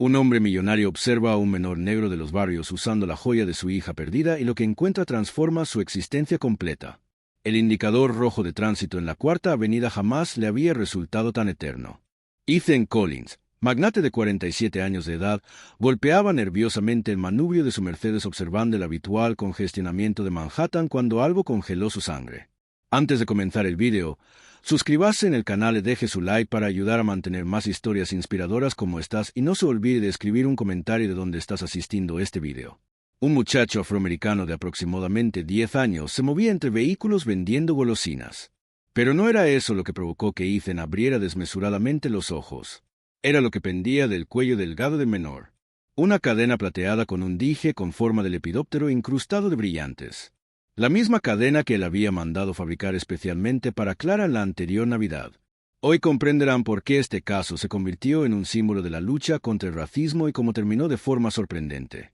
Un hombre millonario observa a un menor negro de los barrios usando la joya de su hija perdida y lo que encuentra transforma su existencia completa. El indicador rojo de tránsito en la Cuarta Avenida jamás le había resultado tan eterno. Ethan Collins, magnate de 47 años de edad, golpeaba nerviosamente el manubrio de su Mercedes observando el habitual congestionamiento de Manhattan cuando algo congeló su sangre. Antes de comenzar el vídeo, suscríbase en el canal y deje su like para ayudar a mantener más historias inspiradoras como estas y no se olvide de escribir un comentario de dónde estás asistiendo a este vídeo. Un muchacho afroamericano de aproximadamente 10 años se movía entre vehículos vendiendo golosinas. Pero no era eso lo que provocó que Ethan abriera desmesuradamente los ojos. Era lo que pendía del cuello delgado del menor. Una cadena plateada con un dije con forma de lepidóptero incrustado de brillantes. La misma cadena que él había mandado fabricar especialmente para Clara en la anterior Navidad. Hoy comprenderán por qué este caso se convirtió en un símbolo de la lucha contra el racismo y cómo terminó de forma sorprendente.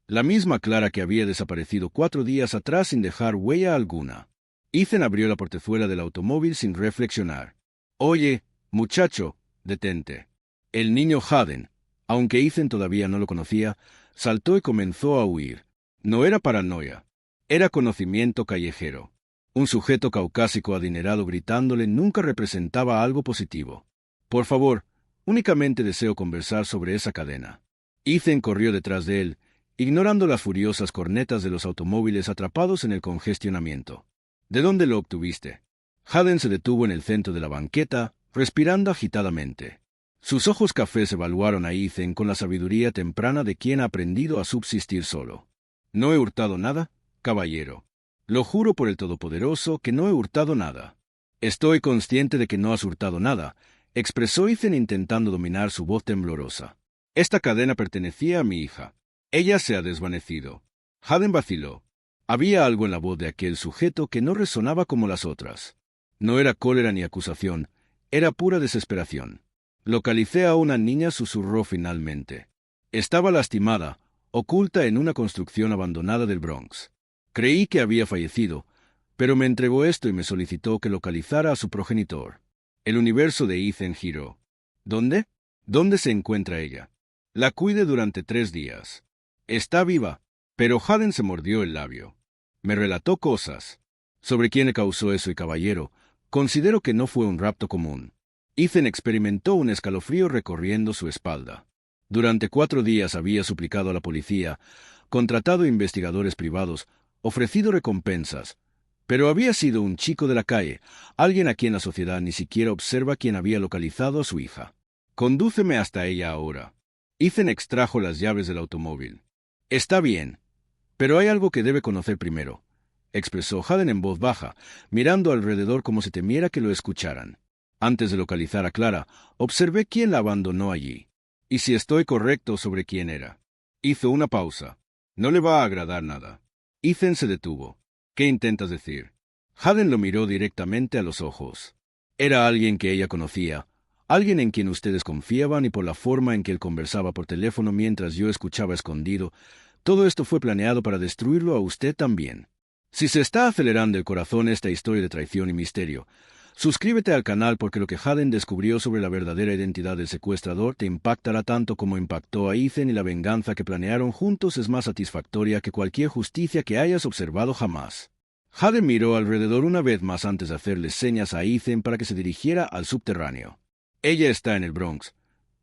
La misma Clara que había desaparecido 4 días atrás sin dejar huella alguna. Ethan abrió la portezuela del automóvil sin reflexionar. «Oye, muchacho, detente». El niño Hayden, aunque Ethan todavía no lo conocía, saltó y comenzó a huir. No era paranoia. Era conocimiento callejero. Un sujeto caucásico adinerado gritándole nunca representaba algo positivo. «Por favor, únicamente deseo conversar sobre esa cadena». Ethan corrió detrás de él, ignorando las furiosas cornetas de los automóviles atrapados en el congestionamiento. «¿De dónde lo obtuviste?» Hayden se detuvo en el centro de la banqueta, respirando agitadamente. Sus ojos cafés evaluaron a Ethan con la sabiduría temprana de quien ha aprendido a subsistir solo. «No he hurtado nada, caballero. Lo juro por el Todopoderoso que no he hurtado nada». «Estoy consciente de que no has hurtado nada», expresó Ethan intentando dominar su voz temblorosa. «Esta cadena pertenecía a mi hija. Ella se ha desvanecido». Hayden vaciló. Había algo en la voz de aquel sujeto que no resonaba como las otras. No era cólera ni acusación, era pura desesperación. «Localicé a una niña», susurró finalmente. «Estaba lastimada, oculta en una construcción abandonada del Bronx. Creí que había fallecido, pero me entregó esto y me solicitó que localizara a su progenitor». El universo de Ethan giró. «¿Dónde? ¿Dónde se encuentra ella?» «La cuide durante 3 días. Está viva». Pero Hayden se mordió el labio. «Me relató cosas. Sobre quién le causó eso y caballero, considero que no fue un rapto común». Ethan experimentó un escalofrío recorriendo su espalda. Durante 4 días había suplicado a la policía, contratado investigadores privados, ofrecido recompensas, pero había sido un chico de la calle, alguien a quien la sociedad ni siquiera observa quien había localizado a su hija. «Condúceme hasta ella ahora». Ethan extrajo las llaves del automóvil. «Está bien, pero hay algo que debe conocer primero», expresó Hayden en voz baja, mirando alrededor como si temiera que lo escucharan. «Antes de localizar a Clara, observé quién la abandonó allí. Y si estoy correcto sobre quién era». Hizo una pausa. «No le va a agradar nada». Ethan se detuvo. «¿Qué intentas decir?» Hayden lo miró directamente a los ojos. «Era alguien que ella conocía, alguien en quien ustedes confiaban y por la forma en que él conversaba por teléfono mientras yo escuchaba escondido, todo esto fue planeado para destruirlo a usted también. Si se está acelerando el corazón esta historia de traición y misterio, suscríbete al canal porque lo que Hayden descubrió sobre la verdadera identidad del secuestrador te impactará tanto como impactó a Ethan y la venganza que planearon juntos es más satisfactoria que cualquier justicia que hayas observado jamás». Hayden miró alrededor una vez más antes de hacerle señas a Ethan para que se dirigiera al subterráneo. «Ella está en el Bronx,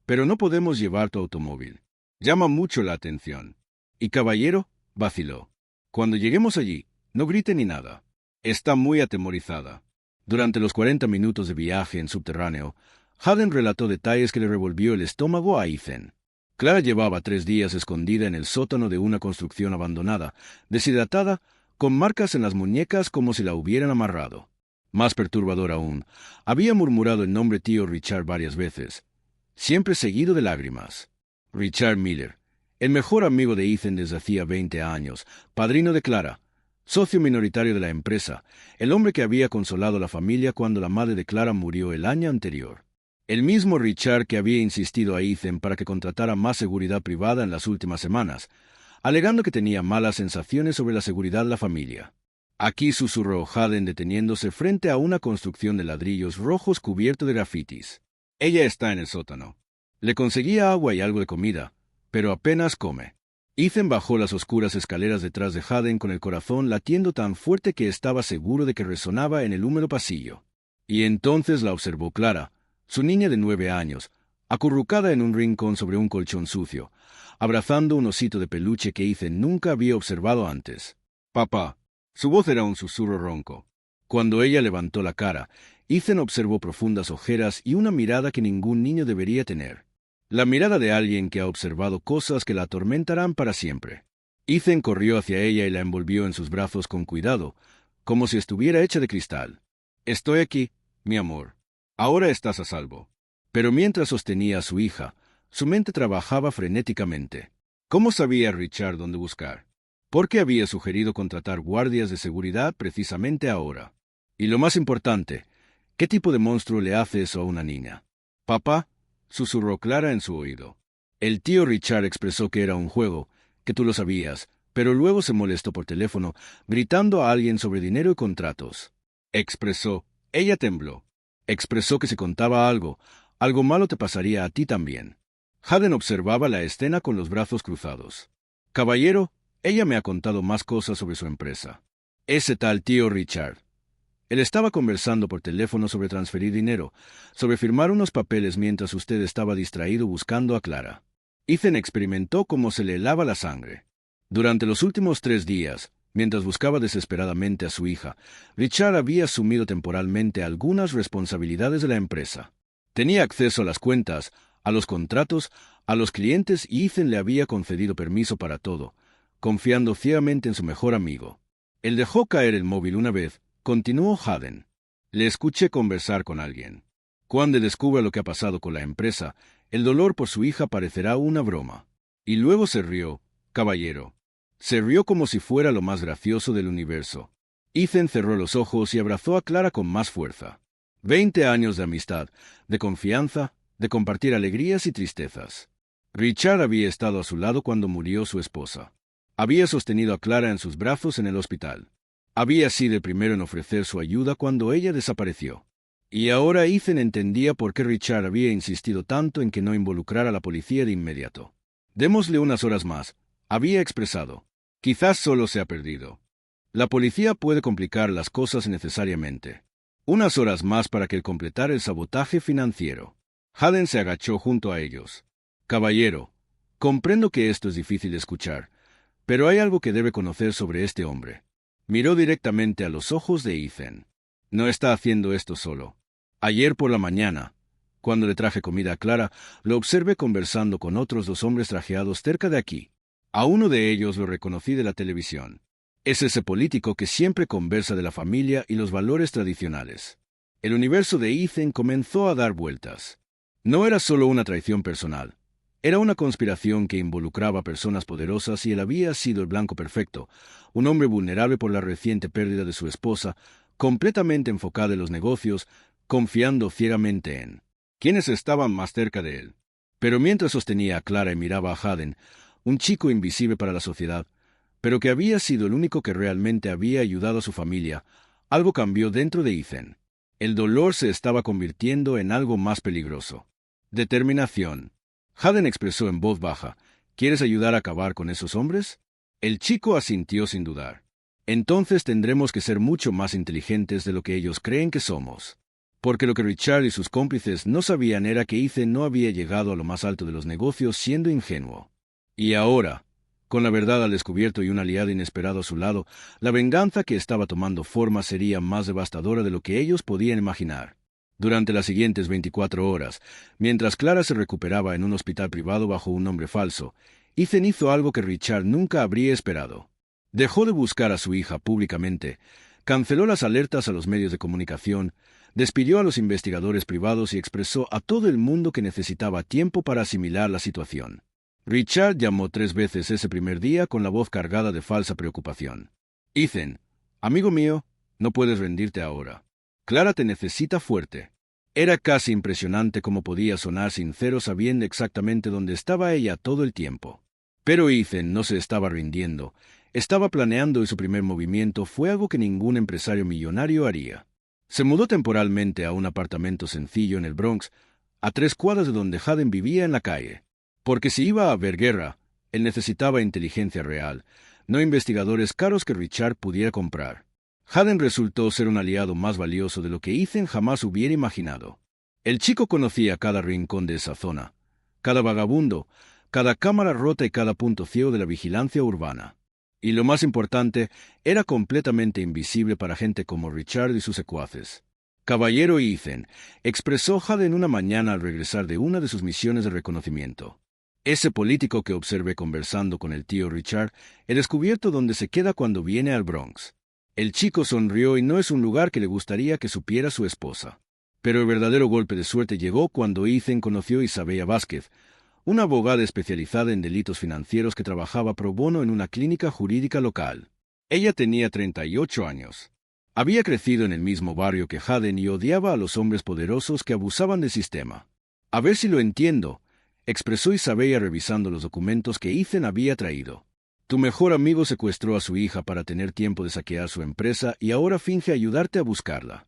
pero no podemos llevar tu automóvil. Llama mucho la atención». «Y caballero», vaciló. «Cuando lleguemos allí, no grite ni nada. Está muy atemorizada». Durante los 40 minutos de viaje en subterráneo, Hayden relató detalles que le revolvió el estómago a Ethan. Clara llevaba 3 días escondida en el sótano de una construcción abandonada, deshidratada, con marcas en las muñecas como si la hubieran amarrado. Más perturbador aún, había murmurado el nombre tío Richard varias veces, siempre seguido de lágrimas. Richard Miller, el mejor amigo de Ethan desde hacía 20 años, padrino de Clara, socio minoritario de la empresa, el hombre que había consolado a la familia cuando la madre de Clara murió el año anterior. El mismo Richard que había insistido a Ethan para que contratara más seguridad privada en las últimas semanas, alegando que tenía malas sensaciones sobre la seguridad de la familia. Aquí susurró Hayden deteniéndose frente a una construcción de ladrillos rojos cubierto de grafitis. «Ella está en el sótano». Le conseguía agua y algo de comida, pero apenas come. Ethan bajó las oscuras escaleras detrás de Haden con el corazón latiendo tan fuerte que estaba seguro de que resonaba en el húmedo pasillo. Y entonces la observó Clara, su niña de 9 años, acurrucada en un rincón sobre un colchón sucio, abrazando un osito de peluche que Ethan nunca había observado antes. «Papá». Su voz era un susurro ronco. Cuando ella levantó la cara, Ethan observó profundas ojeras y una mirada que ningún niño debería tener. La mirada de alguien que ha observado cosas que la atormentarán para siempre. Ethan corrió hacia ella y la envolvió en sus brazos con cuidado, como si estuviera hecha de cristal. «Estoy aquí, mi amor. Ahora estás a salvo». Pero mientras sostenía a su hija, su mente trabajaba frenéticamente. ¿Cómo sabía Richard dónde buscar? ¿Por qué había sugerido contratar guardias de seguridad precisamente ahora? Y lo más importante, ¿qué tipo de monstruo le hace eso a una niña? «Papá», susurró Clara en su oído. El tío Richard expresó que era un juego, que tú lo sabías, pero luego se molestó por teléfono, gritando a alguien sobre dinero y contratos. Expresó. Ella tembló. Expresó que si contaba algo malo te pasaría a ti también. Haden observaba la escena con los brazos cruzados. «Caballero, ella me ha contado más cosas sobre su empresa. Ese tal tío Richard». Él estaba conversando por teléfono sobre transferir dinero, sobre firmar unos papeles mientras usted estaba distraído buscando a Clara. Ethan experimentó cómo se le helaba la sangre. Durante los últimos 3 días, mientras buscaba desesperadamente a su hija, Richard había asumido temporalmente algunas responsabilidades de la empresa. Tenía acceso a las cuentas, a los contratos, a los clientes y Ethan le había concedido permiso para todo, confiando ciegamente en su mejor amigo. Él dejó caer el móvil una vez. Continuó Haden. Le escuché conversar con alguien. Cuando descubra lo que ha pasado con la empresa, el dolor por su hija parecerá una broma. Y luego se rió, caballero. Se rió como si fuera lo más gracioso del universo. Ethan cerró los ojos y abrazó a Clara con más fuerza. 20 años de amistad, de confianza, de compartir alegrías y tristezas. Richard había estado a su lado cuando murió su esposa. Había sostenido a Clara en sus brazos en el hospital. Había sido el primero en ofrecer su ayuda cuando ella desapareció. Y ahora Ethan entendía por qué Richard había insistido tanto en que no involucrara a la policía de inmediato. «Démosle unas horas más», había expresado. «Quizás solo se ha perdido. La policía puede complicar las cosas innecesariamente. Unas horas más para que él completara el sabotaje financiero». Haden se agachó junto a ellos. «Caballero, comprendo que esto es difícil de escuchar, pero hay algo que debe conocer sobre este hombre». Miró directamente a los ojos de Ethan. «No está haciendo esto solo. Ayer por la mañana, cuando le traje comida a Clara, lo observé conversando con otros 2 hombres trajeados cerca de aquí. A uno de ellos lo reconocí de la televisión. Es ese político que siempre conversa de la familia y los valores tradicionales». El universo de Ethan comenzó a dar vueltas. No era solo una traición personal. Era una conspiración que involucraba a personas poderosas y él había sido el blanco perfecto, un hombre vulnerable por la reciente pérdida de su esposa, completamente enfocado en los negocios, confiando ciegamente en quienes estaban más cerca de él. Pero mientras sostenía a Clara y miraba a Haden, un chico invisible para la sociedad, pero que había sido el único que realmente había ayudado a su familia, algo cambió dentro de Ethan. El dolor se estaba convirtiendo en algo más peligroso. Determinación. Haden expresó en voz baja, «¿Quieres ayudar a acabar con esos hombres?» El chico asintió sin dudar. «Entonces tendremos que ser mucho más inteligentes de lo que ellos creen que somos». Porque lo que Richard y sus cómplices no sabían era que Ethan no había llegado a lo más alto de los negocios siendo ingenuo. Y ahora, con la verdad al descubierto y un aliado inesperado a su lado, la venganza que estaba tomando forma sería más devastadora de lo que ellos podían imaginar. Durante las siguientes 24 horas, mientras Clara se recuperaba en un hospital privado bajo un nombre falso, Ethan hizo algo que Richard nunca habría esperado. Dejó de buscar a su hija públicamente, canceló las alertas a los medios de comunicación, despidió a los investigadores privados y expresó a todo el mundo que necesitaba tiempo para asimilar la situación. Richard llamó 3 veces ese primer día con la voz cargada de falsa preocupación. «Ethan, amigo mío, no puedes rendirte ahora. Clara te necesita fuerte». Era casi impresionante cómo podía sonar sincero sabiendo exactamente dónde estaba ella todo el tiempo. Pero Ethan no se estaba rindiendo. Estaba planeando y su primer movimiento fue algo que ningún empresario millonario haría. Se mudó temporalmente a un apartamento sencillo en el Bronx, a 3 cuadras de donde Haden vivía en la calle. Porque si iba a haber guerra, él necesitaba inteligencia real, no investigadores caros que Richard pudiera comprar. Haden resultó ser un aliado más valioso de lo que Ethan jamás hubiera imaginado. El chico conocía cada rincón de esa zona, cada vagabundo, cada cámara rota y cada punto ciego de la vigilancia urbana. Y lo más importante, era completamente invisible para gente como Richard y sus secuaces. Caballero Ethan, expresó Haden una mañana al regresar de una de sus misiones de reconocimiento. Ese político que observé conversando con el tío Richard, he descubierto dónde se queda cuando viene al Bronx. El chico sonrió y no es un lugar que le gustaría que supiera su esposa. Pero el verdadero golpe de suerte llegó cuando Ethan conoció a Isabella Vázquez, una abogada especializada en delitos financieros que trabajaba pro bono en una clínica jurídica local. Ella tenía 38 años. Había crecido en el mismo barrio que Haden y odiaba a los hombres poderosos que abusaban del sistema. A ver si lo entiendo, expresó Isabella revisando los documentos que Ethan había traído. Tu mejor amigo secuestró a su hija para tener tiempo de saquear su empresa y ahora finge ayudarte a buscarla.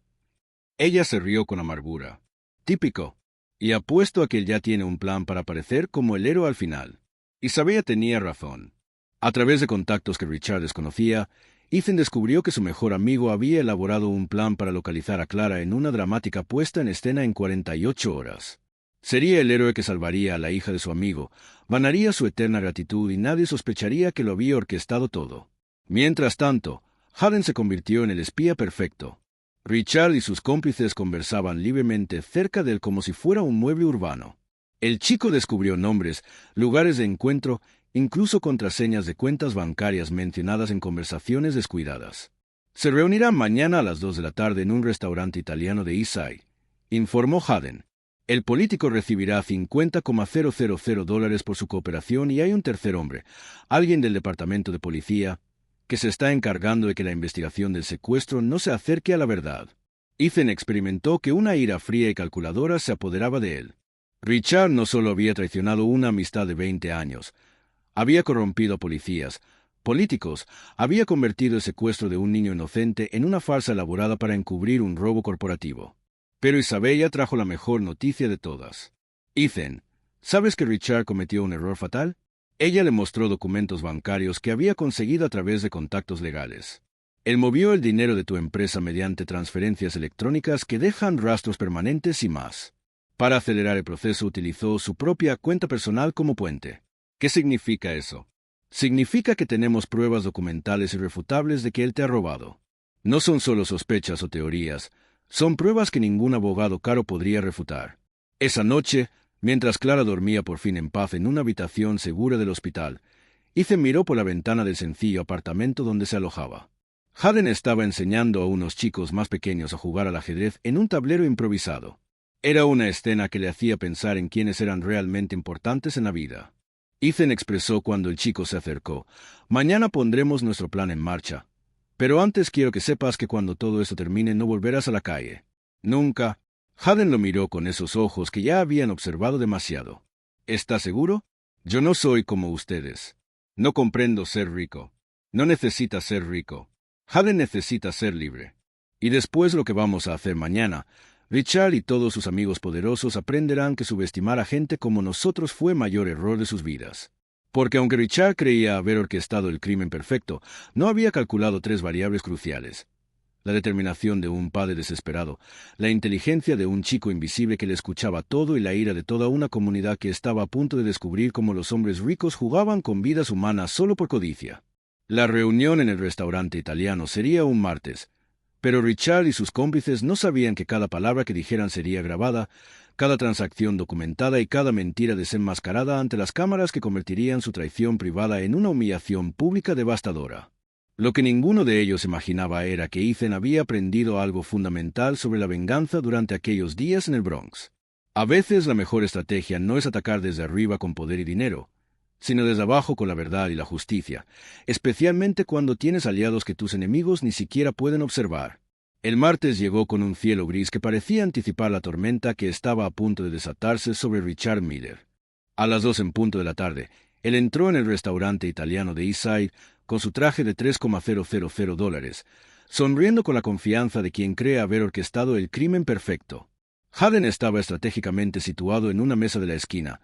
Ella se rió con amargura. Típico. Y apuesto a que él ya tiene un plan para aparecer como el héroe al final. Isabella tenía razón. A través de contactos que Richard desconocía, Ethan descubrió que su mejor amigo había elaborado un plan para localizar a Clara en una dramática puesta en escena en 48 horas. Sería el héroe que salvaría a la hija de su amigo, ganaría su eterna gratitud y nadie sospecharía que lo había orquestado todo. Mientras tanto, Haden se convirtió en el espía perfecto. Richard y sus cómplices conversaban libremente cerca de él como si fuera un mueble urbano. El chico descubrió nombres, lugares de encuentro, incluso contraseñas de cuentas bancarias mencionadas en conversaciones descuidadas. Se reunirán mañana a las 2 de la tarde en un restaurante italiano de Eastside, informó Haden. El político recibirá $50,000 por su cooperación y hay un tercer hombre, alguien del departamento de policía, que se está encargando de que la investigación del secuestro no se acerque a la verdad. Ethan experimentó que una ira fría y calculadora se apoderaba de él. Richard no solo había traicionado una amistad de 20 años, había corrompido a policías, políticos, había convertido el secuestro de un niño inocente en una farsa elaborada para encubrir un robo corporativo. Pero Isabella trajo la mejor noticia de todas. Ethan, ¿sabes que Richard cometió un error fatal? Ella le mostró documentos bancarios que había conseguido a través de contactos legales. Él movió el dinero de tu empresa mediante transferencias electrónicas que dejan rastros permanentes y más. Para acelerar el proceso utilizó su propia cuenta personal como puente. ¿Qué significa eso? Significa que tenemos pruebas documentales irrefutables de que él te ha robado. No son solo sospechas o teorías, son pruebas que ningún abogado caro podría refutar. Esa noche, mientras Clara dormía por fin en paz en una habitación segura del hospital, Ethan miró por la ventana del sencillo apartamento donde se alojaba. Haden estaba enseñando a unos chicos más pequeños a jugar al ajedrez en un tablero improvisado. Era una escena que le hacía pensar en quiénes eran realmente importantes en la vida. Ethan expresó cuando el chico se acercó: «Mañana pondremos nuestro plan en marcha. Pero antes quiero que sepas que cuando todo esto termine no volverás a la calle. Nunca». Haden lo miró con esos ojos que ya habían observado demasiado. «¿Estás seguro? Yo no soy como ustedes. No comprendo ser rico. No necesitas ser rico. Haden necesita ser libre. Y después lo que vamos a hacer mañana, Richard y todos sus amigos poderosos aprenderán que subestimar a gente como nosotros fue mayor error de sus vidas. Porque aunque Richard creía haber orquestado el crimen perfecto, no había calculado 3 variables cruciales: la determinación de un padre desesperado, la inteligencia de un chico invisible que le escuchaba todo y la ira de toda una comunidad que estaba a punto de descubrir cómo los hombres ricos jugaban con vidas humanas solo por codicia. La reunión en el restaurante italiano sería un martes, pero Richard y sus cómplices no sabían que cada palabra que dijeran sería grabada, cada transacción documentada y cada mentira desenmascarada ante las cámaras que convertirían su traición privada en una humillación pública devastadora. Lo que ninguno de ellos imaginaba era que Ethan había aprendido algo fundamental sobre la venganza durante aquellos días en el Bronx. A veces la mejor estrategia no es atacar desde arriba con poder y dinero, sino desde abajo con la verdad y la justicia, especialmente cuando tienes aliados que tus enemigos ni siquiera pueden observar. El martes llegó con un cielo gris que parecía anticipar la tormenta que estaba a punto de desatarse sobre Richard Miller. A las 2 en punto de la tarde, él entró en el restaurante italiano de Eastside con su traje de $3,000, sonriendo con la confianza de quien cree haber orquestado el crimen perfecto. Haden estaba estratégicamente situado en una mesa de la esquina,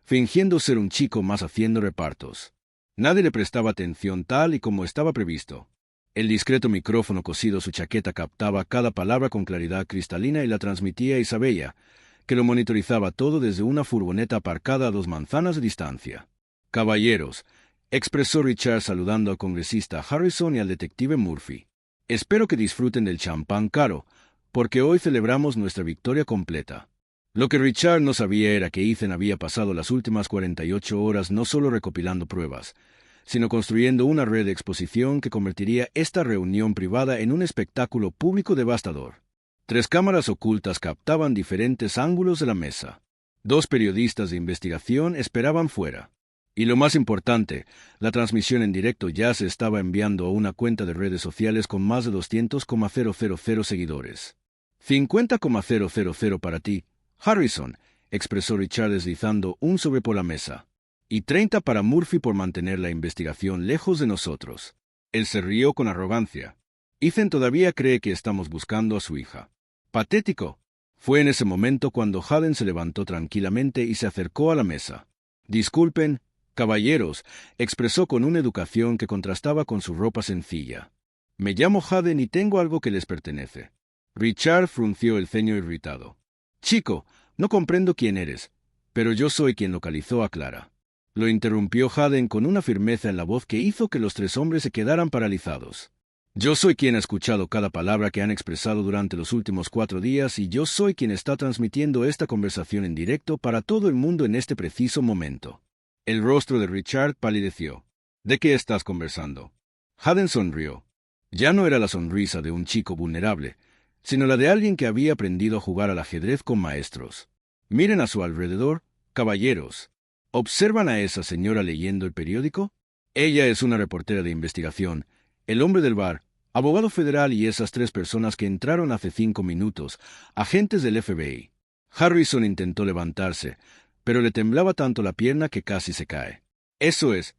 fingiendo ser un chico más haciendo repartos. Nadie le prestaba atención tal y como estaba previsto. El discreto micrófono cosido a su chaqueta captaba cada palabra con claridad cristalina y la transmitía a Isabella, que lo monitorizaba todo desde una furgoneta aparcada a 2 manzanas de distancia. «Caballeros», expresó Richard saludando al congresista Harrison y al detective Murphy. «Espero que disfruten del champán caro, porque hoy celebramos nuestra victoria completa». Lo que Richard no sabía era que Ethan había pasado las últimas 48 horas no solo recopilando pruebas, sino construyendo una red de exposición que convertiría esta reunión privada en un espectáculo público devastador. 3 cámaras ocultas captaban diferentes ángulos de la mesa. 2 periodistas de investigación esperaban fuera. Y lo más importante, la transmisión en directo ya se estaba enviando a una cuenta de redes sociales con más de 200,000 seguidores. 50,000 para ti, Harrison, expresó Richard deslizando un sobre por la mesa. Y 30 para Murphy por mantener la investigación lejos de nosotros. Él se rió con arrogancia. Ethan todavía cree que estamos buscando a su hija. Patético. Fue en ese momento cuando Haden se levantó tranquilamente y se acercó a la mesa. Disculpen, caballeros, expresó con una educación que contrastaba con su ropa sencilla. Me llamo Haden y tengo algo que les pertenece. Richard frunció el ceño irritado. Chico, no comprendo quién eres, pero yo soy quien localizó a Clara. Lo interrumpió Haden con una firmeza en la voz que hizo que los 3 hombres se quedaran paralizados. Yo soy quien ha escuchado cada palabra que han expresado durante los últimos 4 días y yo soy quien está transmitiendo esta conversación en directo para todo el mundo en este preciso momento. El rostro de Richard palideció. ¿De qué estás conversando? Haden sonrió. Ya no era la sonrisa de un chico vulnerable, sino la de alguien que había aprendido a jugar al ajedrez con maestros. Miren a su alrededor, caballeros. ¿Observan a esa señora leyendo el periódico? Ella es una reportera de investigación, el hombre del bar, abogado federal y esas 3 personas que entraron hace 5 minutos, agentes del FBI. Harrison intentó levantarse, pero le temblaba tanto la pierna que casi se cae. Eso es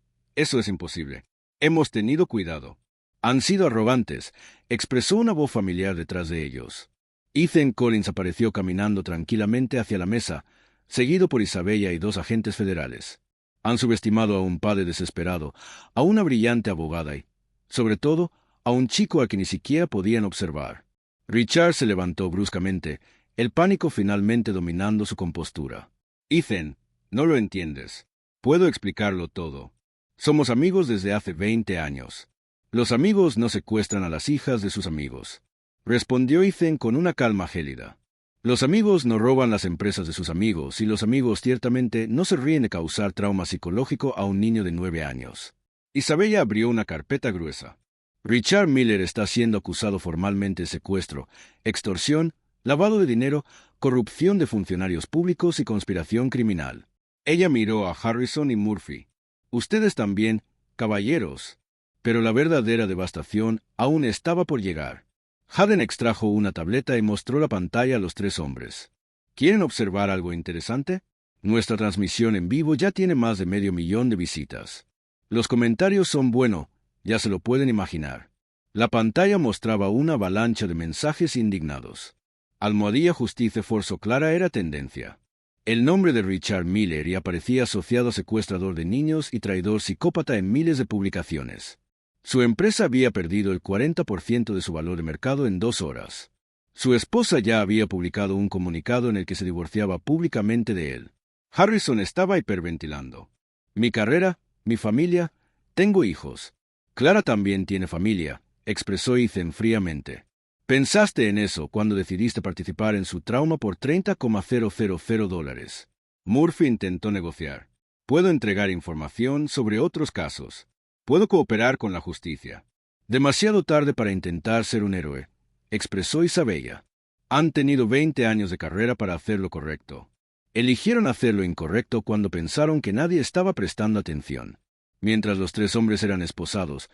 imposible. Hemos tenido cuidado. Han sido arrogantes, expresó una voz familiar detrás de ellos. Ethan Collins apareció caminando tranquilamente hacia la mesa, seguido por Isabella y 2 agentes federales. Han subestimado a un padre desesperado, a una brillante abogada y, sobre todo, a un chico al que ni siquiera podían observar. Richard se levantó bruscamente, el pánico finalmente dominando su compostura. Ethan, no lo entiendes. Puedo explicarlo todo. Somos amigos desde hace 20 años. Los amigos no secuestran a las hijas de sus amigos. Respondió Ethan con una calma gélida. Los amigos no roban las empresas de sus amigos y los amigos ciertamente no se ríen de causar trauma psicológico a un niño de 9 años. Isabella abrió una carpeta gruesa. Richard Miller está siendo acusado formalmente de secuestro, extorsión, lavado de dinero, corrupción de funcionarios públicos y conspiración criminal. Ella miró a Harrison y Murphy. Ustedes también, caballeros. Pero la verdadera devastación aún estaba por llegar. Haden extrajo una tableta y mostró la pantalla a los 3 hombres. ¿Quieren observar algo interesante? Nuestra transmisión en vivo ya tiene más de 500,000 de visitas. Los comentarios son buenos, ya se lo pueden imaginar. La pantalla mostraba una avalancha de mensajes indignados. Almohadilla Justicia Forzo Clara era tendencia. El nombre de Richard Miller y aparecía asociado a secuestrador de niños y traidor psicópata en miles de publicaciones. Su empresa había perdido el 40% de su valor de mercado en 2 horas. Su esposa ya había publicado un comunicado en el que se divorciaba públicamente de él. Harrison estaba hiperventilando. Mi carrera, mi familia, tengo hijos. Clara también tiene familia, expresó Ethan fríamente. Pensaste en eso cuando decidiste participar en su trauma por $30,000. Murphy intentó negociar. Puedo entregar información sobre otros casos. Puedo cooperar con la justicia. Demasiado tarde para intentar ser un héroe, expresó Isabella. Han tenido 20 años de carrera para hacer lo correcto. Eligieron hacer lo incorrecto cuando pensaron que nadie estaba prestando atención. Mientras los 3 hombres eran esposados,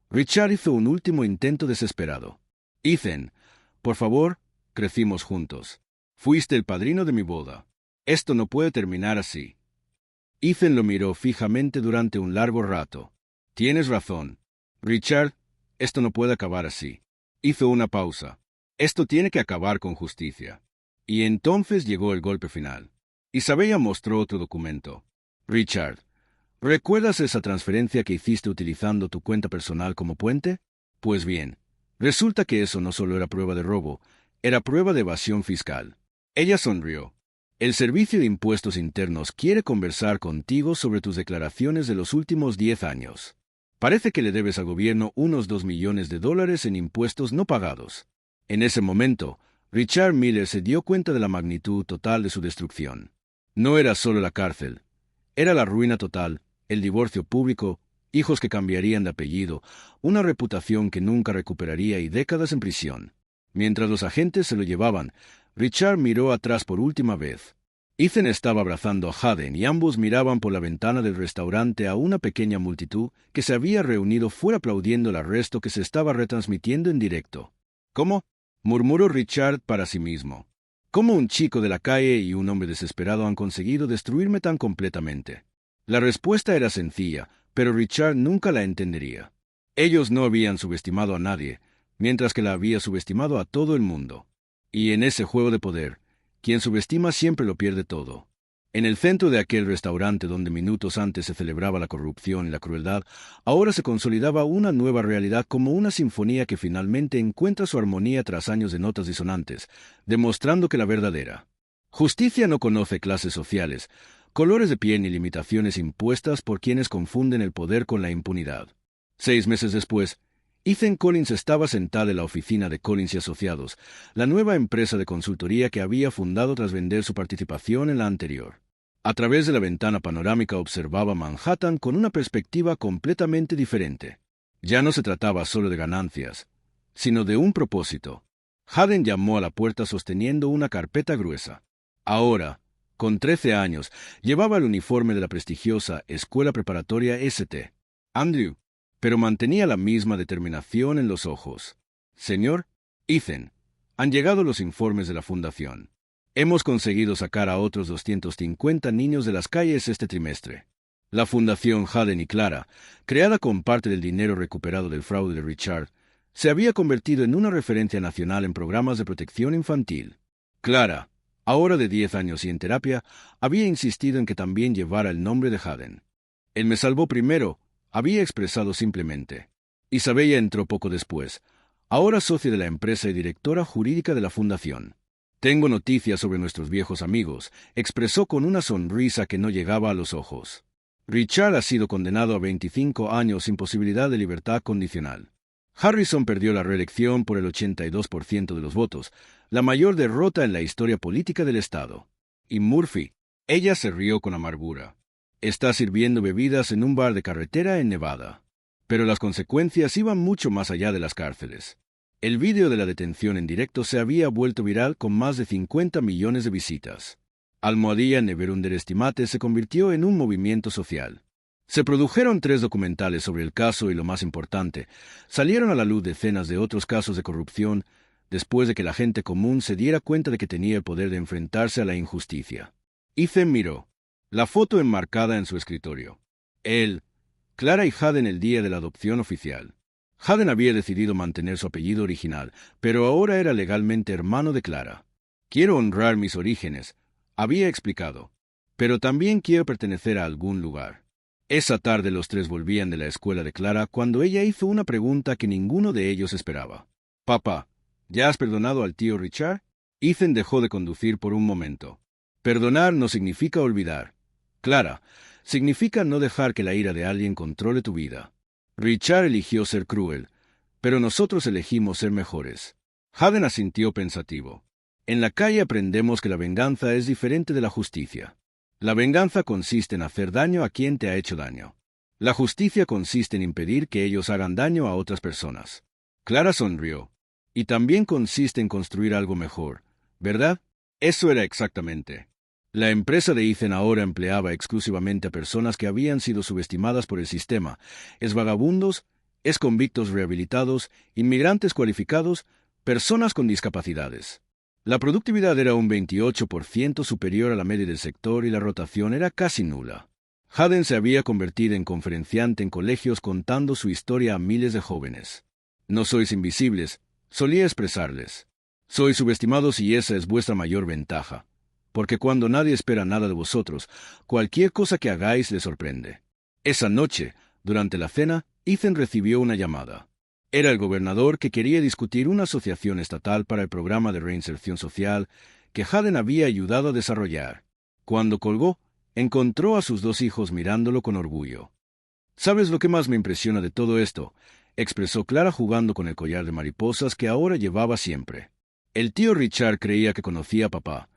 Richard hizo un último intento desesperado. Ethan, por favor, crecimos juntos. Fuiste el padrino de mi boda. Esto no puede terminar así. Ethan lo miró fijamente durante un largo rato. Tienes razón. Richard, esto no puede acabar así. Hizo una pausa. Esto tiene que acabar con justicia. Y entonces llegó el golpe final. Isabella mostró otro documento. Richard, ¿recuerdas esa transferencia que hiciste utilizando tu cuenta personal como puente? Pues bien, resulta que eso no solo era prueba de robo, era prueba de evasión fiscal. Ella sonrió. El Servicio de Impuestos Internos quiere conversar contigo sobre tus declaraciones de los últimos 10 años. Parece que le debes al gobierno unos $2 millones en impuestos no pagados. En ese momento, Richard Miller se dio cuenta de la magnitud total de su destrucción. No era solo la cárcel, era la ruina total, el divorcio público, hijos que cambiarían de apellido, una reputación que nunca recuperaría y décadas en prisión. Mientras los agentes se lo llevaban, Richard miró atrás por última vez. Ethan estaba abrazando a Haden y ambos miraban por la ventana del restaurante a una pequeña multitud que se había reunido fuera aplaudiendo el arresto que se estaba retransmitiendo en directo. ¿Cómo?, murmuró Richard para sí mismo. ¿Cómo un chico de la calle y un hombre desesperado han conseguido destruirme tan completamente? La respuesta era sencilla, pero Richard nunca la entendería. Ellos no habían subestimado a nadie, mientras que la había subestimado a todo el mundo. Y en ese juego de poder, quien subestima siempre lo pierde todo. En el centro de aquel restaurante donde minutos antes se celebraba la corrupción y la crueldad, ahora se consolidaba una nueva realidad como una sinfonía que finalmente encuentra su armonía tras años de notas disonantes, demostrando que la verdadera justicia no conoce clases sociales, colores de piel ni limitaciones impuestas por quienes confunden el poder con la impunidad. 6 meses después, Ethan Collins estaba sentada en la oficina de Collins y Asociados, la nueva empresa de consultoría que había fundado tras vender su participación en la anterior. A través de la ventana panorámica observaba Manhattan con una perspectiva completamente diferente. Ya no se trataba solo de ganancias, sino de un propósito. Haden llamó a la puerta sosteniendo una carpeta gruesa. Ahora, con 13 años, llevaba el uniforme de la prestigiosa Escuela Preparatoria St. Andrew, pero mantenía la misma determinación en los ojos. Señor Ethan, han llegado los informes de la Fundación. Hemos conseguido sacar a otros 250 niños de las calles este trimestre. La Fundación Haden y Clara, creada con parte del dinero recuperado del fraude de Richard, se había convertido en una referencia nacional en programas de protección infantil. Clara, ahora de 10 años y en terapia, había insistido en que también llevara el nombre de Haden. Él me salvó primero, había expresado simplemente. Isabella entró poco después, ahora socia de la empresa y directora jurídica de la Fundación. Tengo noticias sobre nuestros viejos amigos, expresó con una sonrisa que no llegaba a los ojos. Richard ha sido condenado a 25 años sin posibilidad de libertad condicional. Harrison perdió la reelección por el 82% de los votos, la mayor derrota en la historia política del Estado. Y Murphy, ella se rió con amargura. Está sirviendo bebidas en un bar de carretera en Nevada. Pero las consecuencias iban mucho más allá de las cárceles. El vídeo de la detención en directo se había vuelto viral con más de 50 millones de visitas. Almohadilla Never Underestimate se convirtió en un movimiento social. Se produjeron 3 documentales sobre el caso y lo más importante, salieron a la luz decenas de otros casos de corrupción después de que la gente común se diera cuenta de que tenía el poder de enfrentarse a la injusticia. Ethan miró la foto enmarcada en su escritorio. Él, Clara y Haden el día de la adopción oficial. Haden había decidido mantener su apellido original, pero ahora era legalmente hermano de Clara. Quiero honrar mis orígenes, había explicado, pero también quiero pertenecer a algún lugar. Esa tarde los 3 volvían de la escuela de Clara cuando ella hizo una pregunta que ninguno de ellos esperaba. «Papá, ¿ya has perdonado al tío Richard?» Ethan dejó de conducir por un momento. Perdonar no significa olvidar. Clara, significa no dejar que la ira de alguien controle tu vida. Richard eligió ser cruel, pero nosotros elegimos ser mejores. Haden asintió pensativo. En la calle aprendemos que la venganza es diferente de la justicia. La venganza consiste en hacer daño a quien te ha hecho daño. La justicia consiste en impedir que ellos hagan daño a otras personas. Clara sonrió. Y también consiste en construir algo mejor, ¿verdad? Eso era exactamente. La empresa de Ethan ahora empleaba exclusivamente a personas que habían sido subestimadas por el sistema, vagabundos, convictos rehabilitados, inmigrantes cualificados, personas con discapacidades. La productividad era un 28% superior a la media del sector y la rotación era casi nula. Haden se había convertido en conferenciante en colegios contando su historia a miles de jóvenes. «No sois invisibles», solía expresarles. Sois subestimados y esa es vuestra mayor ventaja, porque cuando nadie espera nada de vosotros, cualquier cosa que hagáis le sorprende. Esa noche, durante la cena, Ethan recibió una llamada. Era el gobernador que quería discutir una asociación estatal para el programa de reinserción social que Haden había ayudado a desarrollar. Cuando colgó, encontró a sus dos hijos mirándolo con orgullo. «¿Sabes lo que más me impresiona de todo esto?», expresó Clara jugando con el collar de mariposas que ahora llevaba siempre. El tío Richard creía que conocía a papá,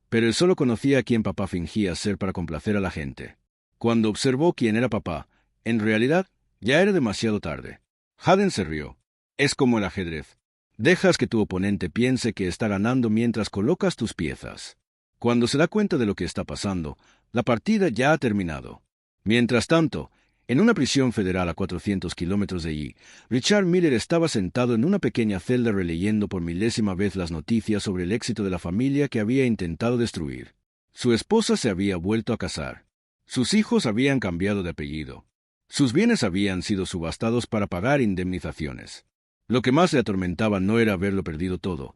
pero él solo conocía a quien papá fingía ser para complacer a la gente. Cuando observó quién era papá, en realidad, ya era demasiado tarde. Haden se rió. «Es como el ajedrez. Dejas que tu oponente piense que está ganando mientras colocas tus piezas. Cuando se da cuenta de lo que está pasando, la partida ya ha terminado». Mientras tanto, en una prisión federal a 400 kilómetros de allí, Richard Miller estaba sentado en una pequeña celda releyendo por milésima vez las noticias sobre el éxito de la familia que había intentado destruir. Su esposa se había vuelto a casar. Sus hijos habían cambiado de apellido. Sus bienes habían sido subastados para pagar indemnizaciones. Lo que más le atormentaba no era haberlo perdido todo,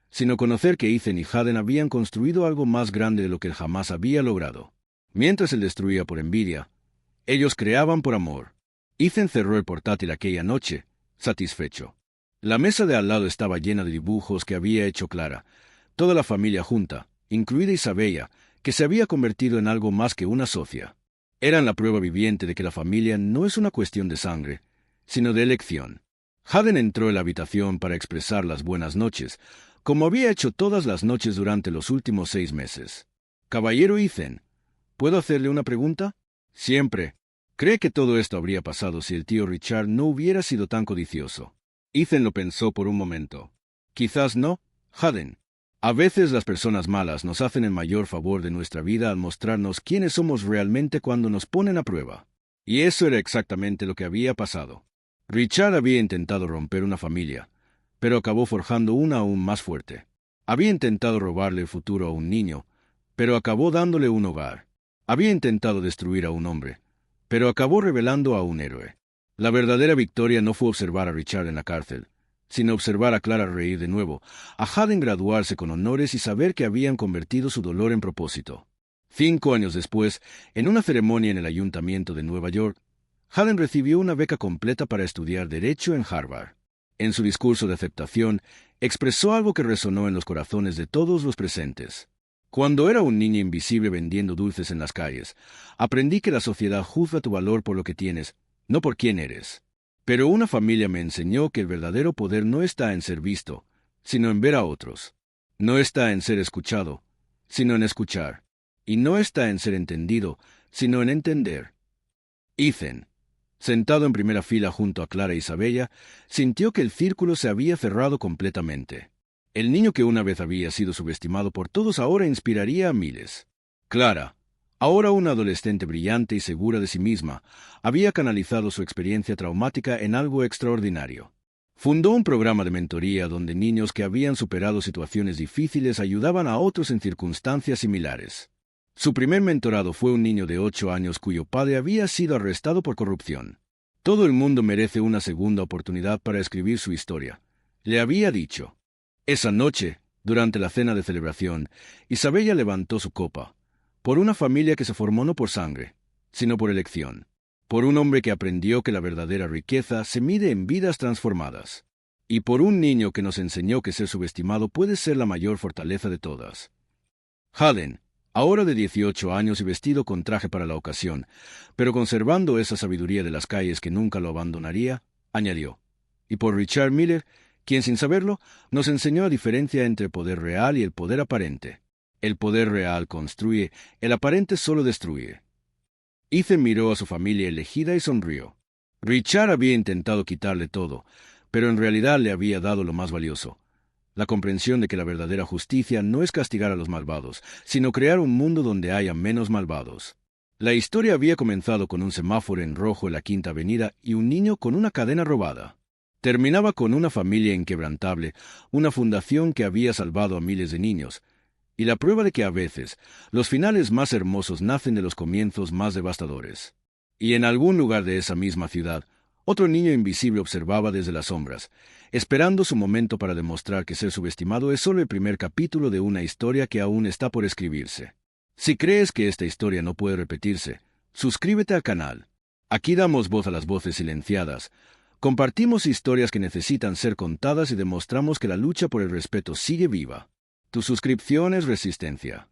sino conocer que Ethan y Haden habían construido algo más grande de lo que él jamás había logrado. Mientras él destruía por envidia, ellos creaban por amor. Ethan cerró el portátil aquella noche, satisfecho. La mesa de al lado estaba llena de dibujos que había hecho Clara, toda la familia junta, incluida Isabella, que se había convertido en algo más que una socia. Eran la prueba viviente de que la familia no es una cuestión de sangre, sino de elección. Haden entró en la habitación para expresar las buenas noches, como había hecho todas las noches durante los últimos 6 meses. «Caballero Ethan, ¿puedo hacerle una pregunta?» «Siempre. ¿Cree que todo esto habría pasado si el tío Richard no hubiera sido tan codicioso?» Ethan lo pensó por un momento. «Quizás no, Haden. A veces las personas malas nos hacen el mayor favor de nuestra vida al mostrarnos quiénes somos realmente cuando nos ponen a prueba». Y eso era exactamente lo que había pasado. Richard había intentado romper una familia, pero acabó forjando una aún más fuerte. Había intentado robarle el futuro a un niño, pero acabó dándole un hogar. Había intentado destruir a un hombre, pero acabó revelando a un héroe. La verdadera victoria no fue observar a Richard en la cárcel, sino observar a Clara reír de nuevo, a Haden graduarse con honores y saber que habían convertido su dolor en propósito. 5 años después, en una ceremonia en el Ayuntamiento de Nueva York, Haden recibió una beca completa para estudiar Derecho en Harvard. En su discurso de aceptación, expresó algo que resonó en los corazones de todos los presentes. «Cuando era un niño invisible vendiendo dulces en las calles, aprendí que la sociedad juzga tu valor por lo que tienes, no por quién eres. Pero una familia me enseñó que el verdadero poder no está en ser visto, sino en ver a otros. No está en ser escuchado, sino en escuchar. Y no está en ser entendido, sino en entender». Ethan, sentado en primera fila junto a Clara e Isabella, sintió que el círculo se había cerrado completamente. El niño que una vez había sido subestimado por todos ahora inspiraría a miles. Clara, ahora una adolescente brillante y segura de sí misma, había canalizado su experiencia traumática en algo extraordinario. Fundó un programa de mentoría donde niños que habían superado situaciones difíciles ayudaban a otros en circunstancias similares. Su primer mentorado fue un niño de 8 años cuyo padre había sido arrestado por corrupción. «Todo el mundo merece una segunda oportunidad para escribir su historia», le había dicho. Esa noche, durante la cena de celebración, Isabella levantó su copa, por una familia que se formó no por sangre, sino por elección, por un hombre que aprendió que la verdadera riqueza se mide en vidas transformadas, y por un niño que nos enseñó que ser subestimado puede ser la mayor fortaleza de todas. Haden, ahora de 18 años y vestido con traje para la ocasión, pero conservando esa sabiduría de las calles que nunca lo abandonaría, añadió, «Y por Richard Miller, quien sin saberlo nos enseñó la diferencia entre el poder real y el poder aparente. El poder real construye, el aparente solo destruye». Ethan miró a su familia elegida y sonrió. Richard había intentado quitarle todo, pero en realidad le había dado lo más valioso: la comprensión de que la verdadera justicia no es castigar a los malvados, sino crear un mundo donde haya menos malvados. La historia había comenzado con un semáforo en rojo en la Quinta Avenida y un niño con una cadena robada. Terminaba con una familia inquebrantable, una fundación que había salvado a miles de niños, y la prueba de que a veces los finales más hermosos nacen de los comienzos más devastadores. Y en algún lugar de esa misma ciudad, Otro niño invisible observaba desde las sombras, esperando su momento para demostrar que ser subestimado es solo el primer capítulo de una historia que aún está por escribirse. Si crees que esta historia no puede repetirse, suscríbete al canal. Aquí damos voz a las voces silenciadas, compartimos historias que necesitan ser contadas y demostramos que la lucha por el respeto sigue viva. Tu suscripción es resistencia.